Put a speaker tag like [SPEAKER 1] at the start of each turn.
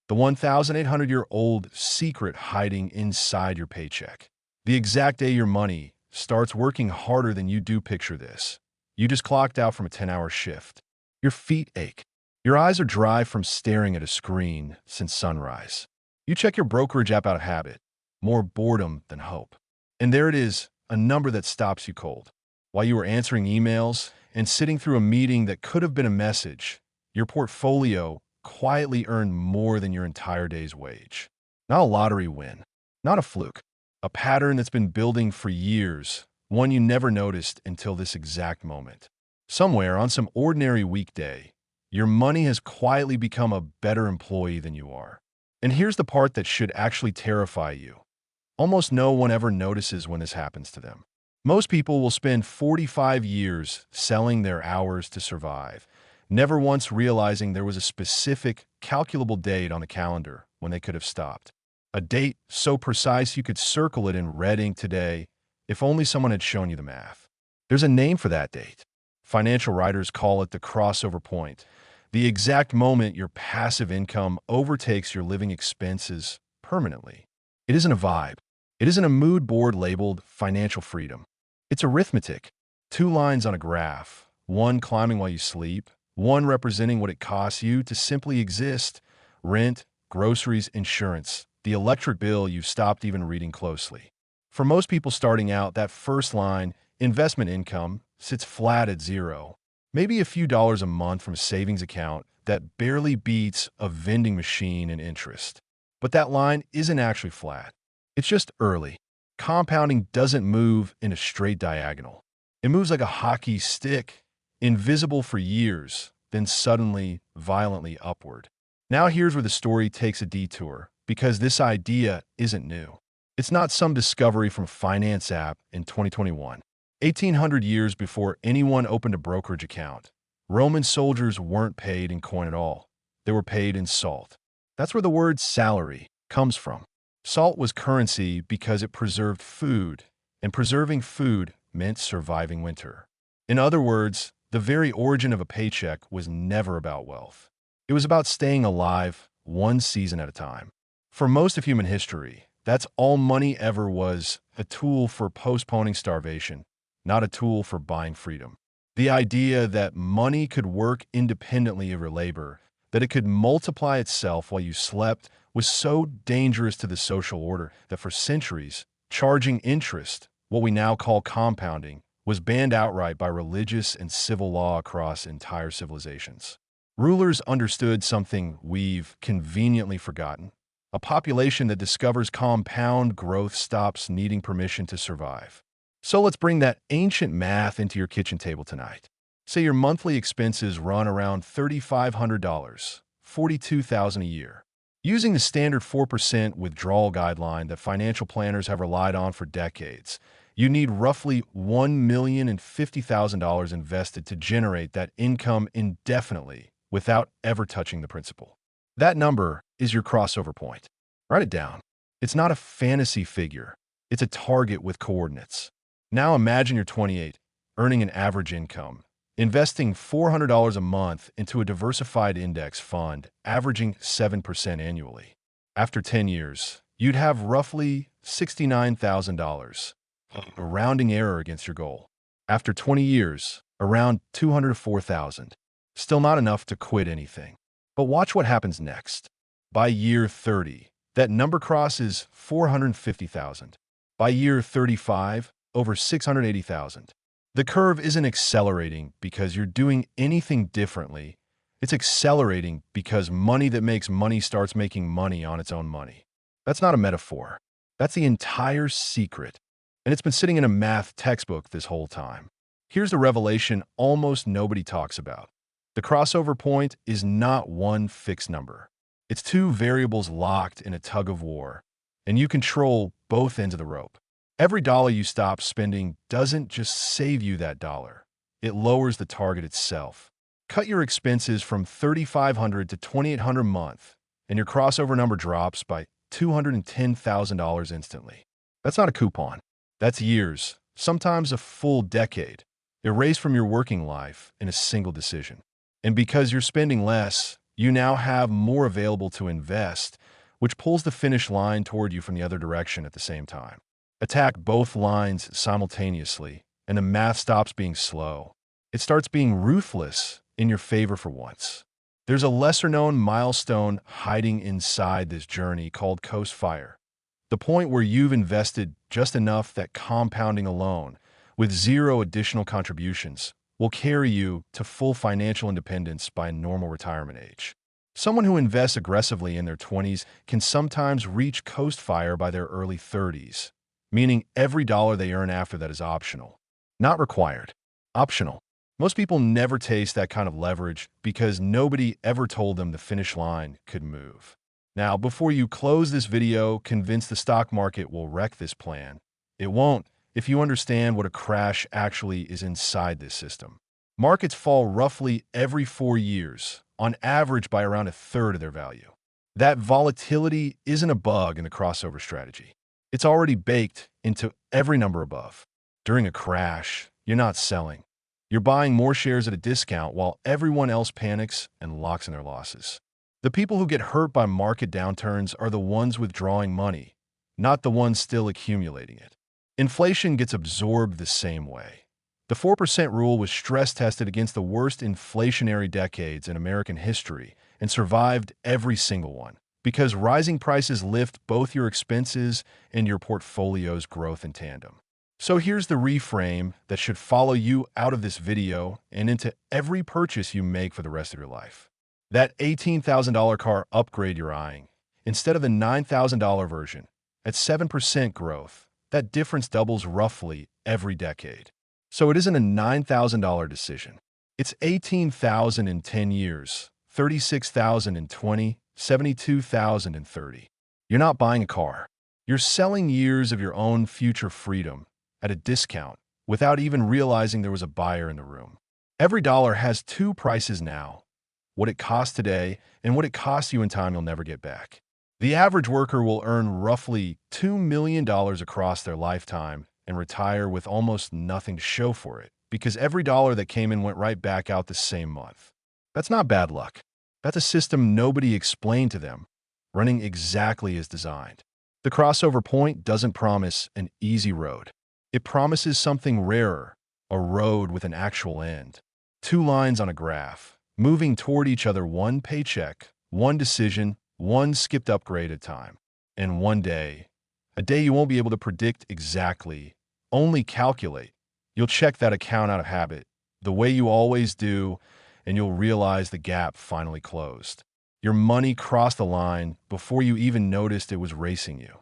[SPEAKER 1] The 1,800-year-old secret hiding inside your paycheck. The exact day your money starts working harder than you do. Picture this. You just clocked out from a 10-hour shift. Your feet ache. Your eyes are dry from staring at a screen since sunrise. You check your brokerage app out of habit. More boredom than hope. And there it is, a number that stops you cold. While you were answering emails and sitting through a meeting that could have been a message, your portfolio quietly earned more than your entire day's wage. Not a lottery win, not a fluke, a pattern that's been building for years, one you never noticed until this exact moment. Somewhere on some ordinary weekday, your money has quietly become a better employee than you are. And here's the part that should actually terrify you. Almost no one ever notices when this happens to them. Most people will spend 45 years selling their hours to survive, never once realizing there was a specific, calculable date on the calendar when they could have stopped. A date so precise you could circle it in red ink today if only someone had shown you the math. There's a name for that date. Financial writers call it the crossover point, the exact moment your passive income overtakes your living expenses permanently. It isn't a vibe. It isn't a mood board labeled financial freedom. It's arithmetic. 2 lines on a graph, one climbing while you sleep, one representing what it costs you to simply exist: rent, groceries, insurance, the electric bill you've stopped even reading closely. For most people starting out, that first line, investment income, sits flat at zero. Maybe a few dollars a month from a savings account that barely beats a vending machine in interest. But that line isn't actually flat. It's just early. Compounding doesn't move in a straight diagonal. It moves like a hockey stick, invisible for years, then suddenly, violently upward. Now here's where the story takes a detour, because this idea isn't new. It's not some discovery from a finance app in 2021. 1,800 years before anyone opened a brokerage account, Roman soldiers weren't paid in coin at all. They were paid in salt. That's where the word salary comes from. Salt was currency because it preserved food, and preserving food meant surviving winter. In other words, the very origin of a paycheck was never about wealth. It was about staying alive one season at a time. For most of human history, that's all money ever was: a tool for postponing starvation, not a tool for buying freedom. The idea that money could work independently of your labor, that it could multiply itself while you slept, was so dangerous to the social order that for centuries, charging interest, what we now call compounding, was banned outright by religious and civil law across entire civilizations. Rulers understood something we've conveniently forgotten. A population that discovers compound growth stops needing permission to survive. So let's bring that ancient math into your kitchen table tonight. Say your monthly expenses run around $3,500, $42,000 a year. Using the standard 4% withdrawal guideline that financial planners have relied on for decades, you need roughly $1,050,000 invested to generate that income indefinitely without ever touching the principal. That number is your crossover point. Write it down. It's not a fantasy figure. It's a target with coordinates. Now imagine you're 28, earning an average income, investing $400 a month into a diversified index fund, averaging 7% annually. After 10 years, you'd have roughly $69,000, a rounding error against your goal. After 20 years, around $204,000. Still not enough to quit anything. But watch what happens next. By year 30, that number crosses $450,000. By year 35, over $680,000. The curve isn't accelerating because you're doing anything differently. It's accelerating because money that makes money starts making money on its own money. That's not a metaphor. That's the entire secret. And it's been sitting in a math textbook this whole time. Here's the revelation almost nobody talks about. The crossover point is not one fixed number. It's 2 variables locked in a tug of war, and you control both ends of the rope. Every dollar you stop spending doesn't just save you that dollar. It lowers the target itself. Cut your expenses from $3,500 to $2,800 a month, and your crossover number drops by $210,000 instantly. That's not a coupon. That's years, sometimes a full decade, erased from your working life in a single decision. And because you're spending less, You now have more available to invest, which pulls the finish line toward you from the other direction at the same time. Attack both lines simultaneously, and the math stops being slow. It starts being ruthless in your favor for once. There's a lesser-known milestone hiding inside this journey called Coast Fire. The point where you've invested just enough that compounding alone, with zero additional contributions, will carry you to full financial independence by normal retirement age. Someone who invests aggressively in their 20s can sometimes reach Coast Fire by their early 30s, meaning every dollar they earn after that is optional. Not required. Optional. Most people never taste that kind of leverage because nobody ever told them the finish line could move. Now, before you close this video convinced the stock market will wreck this plan, it won't if you understand what a crash actually is inside this system. Markets fall roughly every 4 years, on average by around a third of their value. That volatility isn't a bug in the crossover strategy. It's already baked into every number above. During a crash, you're not selling. You're buying more shares at a discount while everyone else panics and locks in their losses. The people who get hurt by market downturns are the ones withdrawing money, not the ones still accumulating it. Inflation gets absorbed the same way. The 4% rule was stress-tested against the worst inflationary decades in American history and survived every single one, because rising prices lift both your expenses and your portfolio's growth in tandem. So here's the reframe that should follow you out of this video and into every purchase you make for the rest of your life. That $18,000 car upgrade you're eyeing, instead of the $9,000 version, at 7% growth, that difference doubles roughly every decade. So it isn't a $9,000 decision. It's $18,000 in 10 years, $36,000 in 20, $72,000 in 30. You're not buying a car. You're selling years of your own future freedom at a discount without even realizing there was a buyer in the room. Every dollar has two prices now: what it costs today and what it costs you in time you'll never get back. The average worker will earn roughly $2 million across their lifetime and retire with almost nothing to show for it, because every dollar that came in went right back out the same month. That's not bad luck. That's a system nobody explained to them, running exactly as designed. The crossover point doesn't promise an easy road. It promises something rarer, a road with an actual end. Two lines on a graph, moving toward each other, one paycheck, one decision, one skipped upgrade at a time. And one day, a day you won't be able to predict exactly, only calculate. You'll check that account out of habit, the way you always do, and you'll realize the gap finally closed. Your money crossed the line before you even noticed it was racing you.